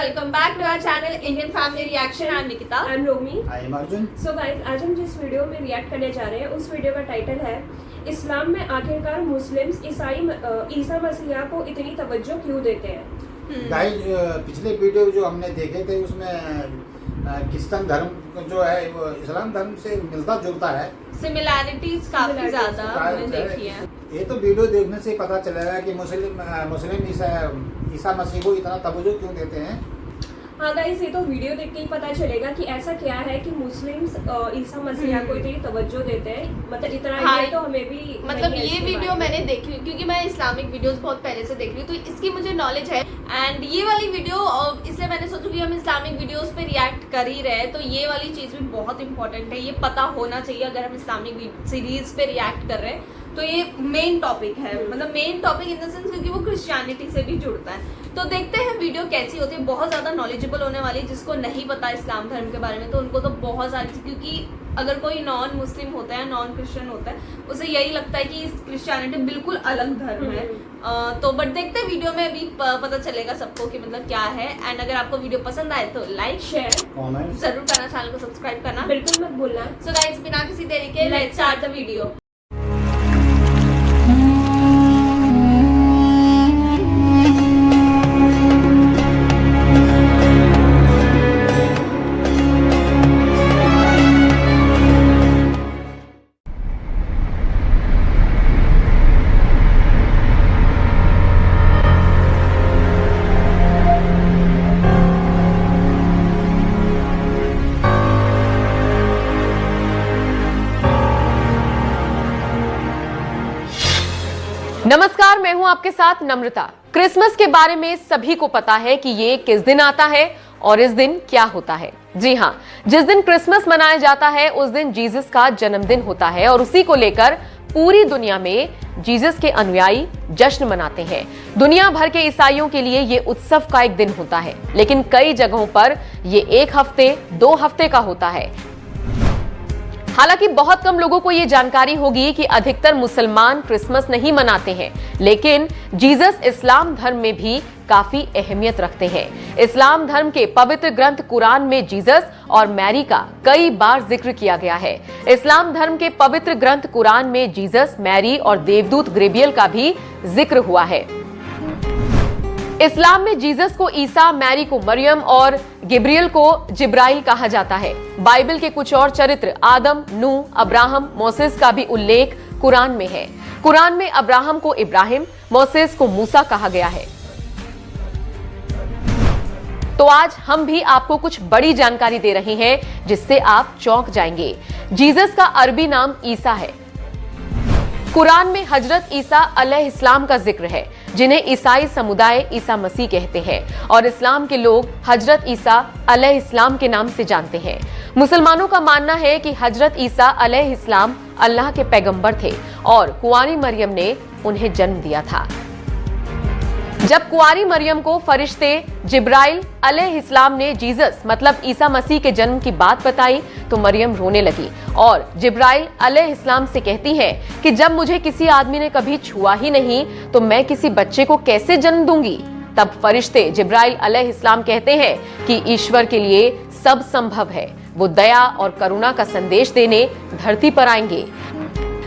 welcome back to our channel Indian Family Reaction. I'm Nikita. I'm Romi. I am Arjun. So guys, आज हम जिस video में react करने जा रहे हैं उस वीडियो का टाइटल है इस्लाम में आखिरकार मुस्लिम्स ईसा मसीहा को इतनी तवज्जो क्यों देते हैं। गाइस पिछले वीडियो जो हमने देखे थे उसमें क्रिश्चियन धर्म जो है वो इस्लाम धर्म से मिलता जुलता है, सिमिलैरिटीज काफी ज्यादा हमने देखी है। ये तो वीडियो देखने से पता चलेगा कि मुस्लिम ईसा मसीह को इतना तवज्जो क्यों देते हैं। हाँ गाइस, ये तो वीडियो देख के ही पता चलेगा कि ऐसा क्या है कि मुस्लिम्स ईसा मसीहा को इतनी तवज्जो देते हैं। मतलब इतना हाँ, तो हमें भी मतलब ये वीडियो मैंने देखी क्योंकि मैं इस्लामिक वीडियोस बहुत पहले से देख रही हूँ, तो इसकी मुझे नॉलेज है। एंड ये वाली वीडियो इसलिए मैंने सोचा कि हम इस्लामिक वीडियोस पे रिएक्ट कर ही रहे हैं, तो ये वाली चीज़ भी बहुत इंपॉर्टेंट है, ये पता होना चाहिए अगर हम इस्लामिक सीरीज पे रिएक्ट कर रहे हैं। तो ये मेन टॉपिक है, मतलब main topic in the sense क्योंकि वो क्रिश्चियनिटी से भी जुड़ता है। तो देखते हैं वीडियो कैसी होती है, बहुत ज़्यादा नॉलेजेबल होने वाली है। जिसको नहीं पता इस्लाम धर्म के बारे में तो उनको तो बहुत सारी, क्योंकि अगर कोई नॉन मुस्लिम होता है, नॉन क्रिश्चियन होता है, उसे यही लगता है कि क्रिश्चियनिटी बिल्कुल अलग धर्म है। तो बट देखते हैं वीडियो में अभी पता चलेगा सबको कि मतलब क्या है। एंड अगर आपको वीडियो पसंद आए तो लाइक शेयर कमेंट जरूर करना, चैनल को सब्सक्राइब करना बिल्कुल मत भूलना। सो गाइस, बिना किसी देरी के लेट्स स्टार्ट द वीडियो। नमस्कार, मैं हूं आपके साथ नम्रता। क्रिसमस के बारे में सभी को पता है कि ये किस दिन आता है और इस दिन क्या होता है। जी हां, जिस दिन क्रिसमस मनाया जाता है उस दिन जीसस का जन्मदिन होता है और उसी को लेकर पूरी दुनिया में जीसस के अनुयायी जश्न मनाते हैं। दुनिया भर के ईसाइयों के लिए ये उत्सव का एक दिन होता है, लेकिन कई जगहों पर ये 1 हफ्ते 2 हफ्ते का होता है। हालांकि बहुत कम लोगों को ये जानकारी होगी कि अधिकतर मुसलमान क्रिसमस नहीं मनाते हैं, लेकिन जीसस इस्लाम धर्म में भी काफी अहमियत रखते हैं। इस्लाम धर्म के पवित्र ग्रंथ कुरान में जीसस और मैरी का कई बार जिक्र किया गया है। इस्लाम धर्म के पवित्र ग्रंथ कुरान में जीसस, मैरी और देवदूत गब्रिएल का भी जिक्र हुआ है। इस्लाम में जीसस को ईसा, मैरी को मरियम और गब्रिएल को जिब्राइल कहा जाता है। बाइबल के कुछ और चरित्र आदम, नूह, अब्राहम, मोसेस का भी उल्लेख कुरान में है। कुरान में अब्राहम को इब्राहिम, मोसेस को मूसा कहा गया है। तो आज हम भी आपको कुछ बड़ी जानकारी दे रहे हैं जिससे आप चौंक जाएंगे। जीसस का अरबी नाम ईसा है। कुरान में हजरत ईसा अलैहिस्सलाम का जिक्र है, जिन्हें ईसाई समुदाय ईसा मसीह कहते हैं और इस्लाम के लोग हजरत ईसा अलैहिस्सलाम के नाम से जानते हैं। मुसलमानों का मानना है कि हजरत ईसा अलैहिस्सलाम अल्लाह के पैगंबर थे और कुंवारी मरियम ने उन्हें जन्म दिया था। जब कुंवारी मरियम को फरिश्ते जिब्राइल अलैहिस्सलाम ने जीसस मतलब ईसा मसीह के जन्म की बात बताई तो मरियम रोने लगी और जिब्राइल अलैहिस्सलाम से कहती है कि जब मुझे किसी आदमी ने कभी छुआ ही नहीं तो मैं किसी बच्चे को कैसे जन्म दूंगी। तब फरिश्ते जिब्राइल अलैहिस्सलाम कहते हैं कि ईश्वर के लिए सब संभव है, वो दया और करुणा का संदेश देने धरती पर आएंगे।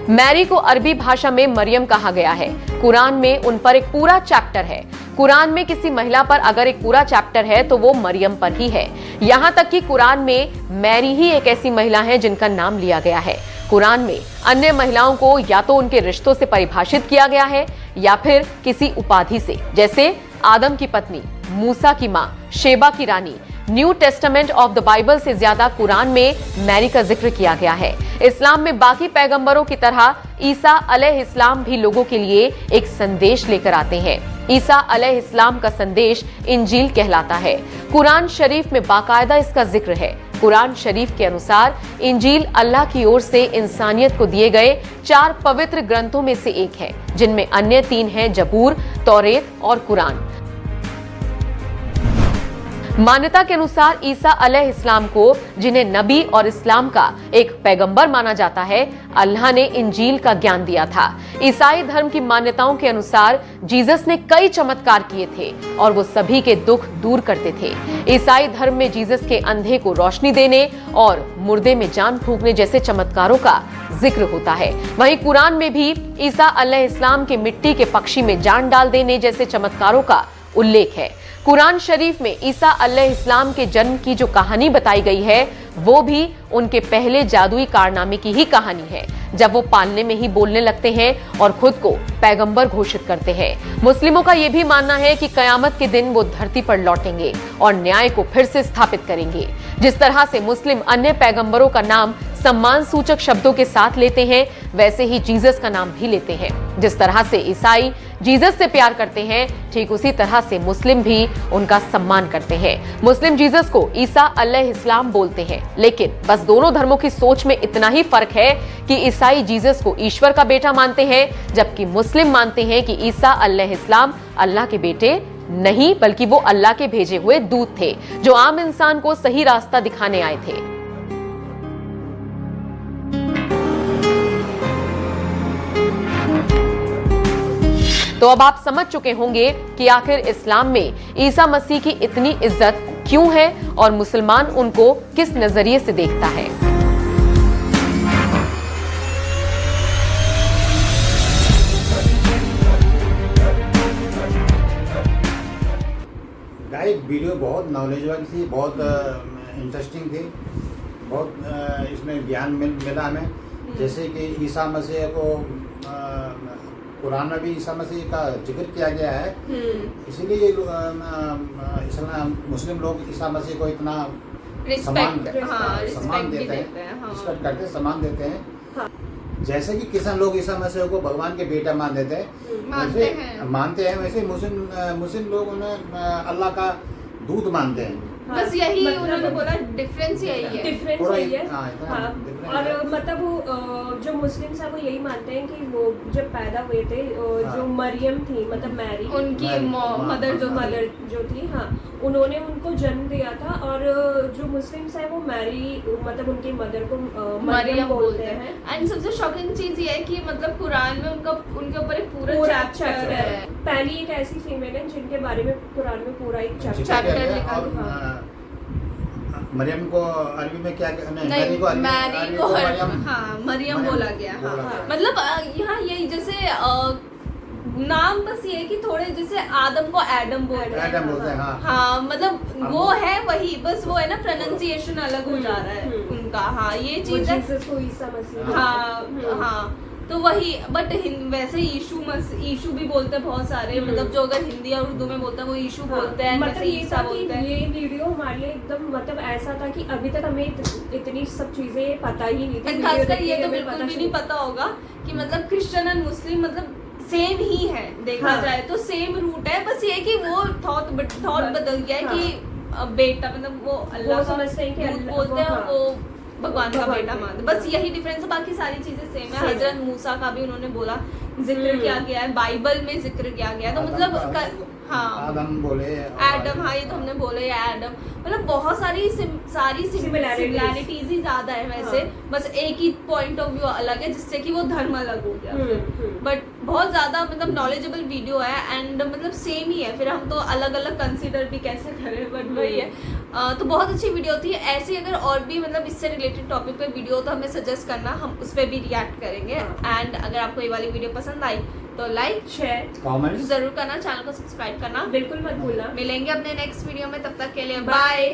मैरी को अरबी भाषा में मरियम कहा गया है। कुरान में उन पर एक पूरा चैप्टर है। कुरान में किसी महिला पर अगर एक पूरा चैप्टर है तो वो मरियम पर ही है। यहाँ तक कि कुरान में मैरी ही एक ऐसी महिला है जिनका नाम लिया गया है। कुरान में अन्य महिलाओं को या तो उनके रिश्तों से परिभाषित किया गया है या फिर किसी उपाधि से, जैसे आदम की पत्नी, मूसा की माँ, शेबा की रानी। New testament of the Bible से ज्यादा कुरान में मैरी का जिक्र किया गया है। इस्लाम में बाकी पैगंबरों की तरह ईसा अलैहिस्सलाम भी लोगों के लिए एक संदेश लेकर आते हैं। ईसा अलैहिस्सलाम का संदेश इंजील कहलाता है। कुरान शरीफ में बाकायदा इसका जिक्र है। कुरान शरीफ के अनुसार इंजील अल्लाह की ओर से इंसानियत को दिए गए 4 पवित्र ग्रंथों में से एक है, जिनमें अन्य 3 हैं जबूर, तौरेत और कुरान। मान्यता के अनुसार ईसा अलैहिस्सलाम को, जिन्हें नबी और इस्लाम का एक पैगंबर माना जाता है, अल्लाह ने इंजील का ज्ञान दिया था। ईसाई धर्म की मान्यताओं के अनुसार जीसस ने कई चमत्कार किए थे और वो सभी के दुख दूर करते थे। ईसाई धर्म में जीसस के अंधे को रोशनी देने और मुर्दे में जान फूंकने जैसे चमत्कारों का जिक्र होता है। वहीं कुरान में भी ईसा अलैहिस्सलाम के मिट्टी के पक्षी में जान डाल देने जैसे चमत्कारों का उल्लेख है। कुरान शरीफ में ईसा अलैहिस्सलाम के जन्म की जो कहानी बताई गई है, वो भी उनके पहले जादुई कारनामे की ही कहानी है, जब वो पालने में ही बोलने लगते हैं और खुद को पैगंबर घोषित करते हैं। मुस्लिमों का ये भी मानना है कि कयामत के दिन वो धरती पर लौटेंगे और न्याय को फिर से स्थापित करेंगे। जिस तरह से मुस्लिम अन्य पैगंबरों का नाम सम्मान सूचक शब्दों के साथ लेते हैं, वैसे ही जीसस का नाम भी लेते हैं। जिस तरह से ईसाई जीसस से प्यार करते हैं, ठीक उसी तरह से मुस्लिम भी उनका सम्मान करते हैं। मुस्लिम जीसस को ईसा अलैहिस्सलाम बोलते हैं, लेकिन बस दोनों धर्मों की सोच में इतना ही फर्क है कि ईसाई जीसस को ईश्वर का बेटा मानते हैं, जबकि मुस्लिम मानते हैं कि ईसा अलैहिस्सलाम अल्लाह के बेटे नहीं, बल्कि वो अल्लाह के भेजे हुए दूत थे, जो आम इंसान को सही रास्ता दिखाने आए थे। तो अब आप समझ चुके होंगे कि आखिर इस्लाम में ईसा मसीह की इतनी इज्जत क्यों है और मुसलमान उनको किस नजरिए से देखता है। गाइस, वीडियो बहुत नॉलेजेबल थी, बहुत इंटरेस्टिंग थी, बहुत इसमें ज्ञान मिला हमें। जैसे कि ईसा मसीह को कुरान में भी ईसा मसीह का जिक्र किया गया है, इसीलिए मुस्लिम लोग ईसा मसीह को इतना सम्मान देते हैं, रिस्पेक्ट करते हैं, सम्मान देते हैं। हाँ। जैसे कि किसान लोग ईसा मसीह को भगवान के बेटा मान देते हैं, मानते हैं, वैसे मुस्लिम लोग उन्हें अल्लाह का दूत मानते हैं। बस यही उन्होंने बोला, डिफरेंस यही है। डिफरेंस यही है। हाँ, और मतलब जो मुस्लिम्स हैं वो यही मानते हैं कि वो जब पैदा हुए थे, जो मरियम थी, मतलब मैरी, उनकी मदर जो थी, हाँ, उन्होंने उनको जन्म दिया था। और जो मुस्लिम्स हैं वो मैरी, मतलब उनकी मदर को मरियम बोलते हैं। एंड सबसे शॉकिंग चीज ये है कि मतलब कुरान में उनके ऊपर एक पूरा चैप्टर है। पहली एक ऐसी फीमेल है जिनके बारे में कुरान में पूरा एक चैप्टर लिखा है। मरियम को अरबी में क्या मैरी को मरियम बोला गया। हाँ, मतलब यहाँ यही जैसे नाम बस ये है कि थोड़े जैसे आदम को एडम बोलते हैं। हाँ, मतलब वो है वही, बस वो है ना, प्रोनाउंसिएशन अलग हो जा रहा है उनका। हाँ, ये चीज है। हाँ, तो वही, बट वैसे ईशू भी बोलते हैं बहुत सारे, मतलब जो अगर हिंदी और उर्दू में बोलते हैं वो ईशू बोलते हैं, मतलब ईसा बोलते हैं। ये वीडियो हमारे लिए एकदम मतलब ऐसा था कि अभी तक हमें इतनी सब चीजें पता ही नहीं थी। खासकर ये तो बिल्कुल भी नहीं पता होगा कि मतलब क्रिश्चियन और मुस्लिम मतलब सेम ही है, देखा जाए तो सेम रूट है। बस ये कि वो थॉट बदल गया है कि बेटा मतलब वो अल्लाह समझते हैं कि दूत बोलते हैं, वो भगवान का बेटा मानते, बस यही डिफरेंस है। बाकी सारी चीजें सेम है। हजरत मूसा का भी उन्होंने बोला, जिक्र किया गया है, बाइबल में जिक्र किया गया है। तो मतलब हाँ, आदम बोले, एडम, हाँ, ये तो हमने बोले एडम, मतलब बहुत सारी सिमिलैरिटीज ही ज्यादा है वैसे। बस एक ही पॉइंट ऑफ व्यू अलग है, जिससे कि वो धर्म अलग हो गया। बट बहुत ज्यादा मतलब नॉलेजेबल वीडियो है एंड मतलब सेम ही है, फिर हम तो अलग अलग कंसीडर भी कैसे करें, बट वही है। तो बहुत अच्छी वीडियो थी। ऐसी अगर और भी मतलब इससे रिलेटेड टॉपिक पे वीडियो तो हमें सजेस्ट करना, हम उस पर भी रिएक्ट करेंगे। एंड अगर आपको ये वाली वीडियो पसंद आई तो लाइक, शेयर, कमेंट जरूर करना, चैनल को सब्सक्राइब करना बिल्कुल मत भूलना। मिलेंगे अपने नेक्स्ट वीडियो में, तब तक के लिए बाय।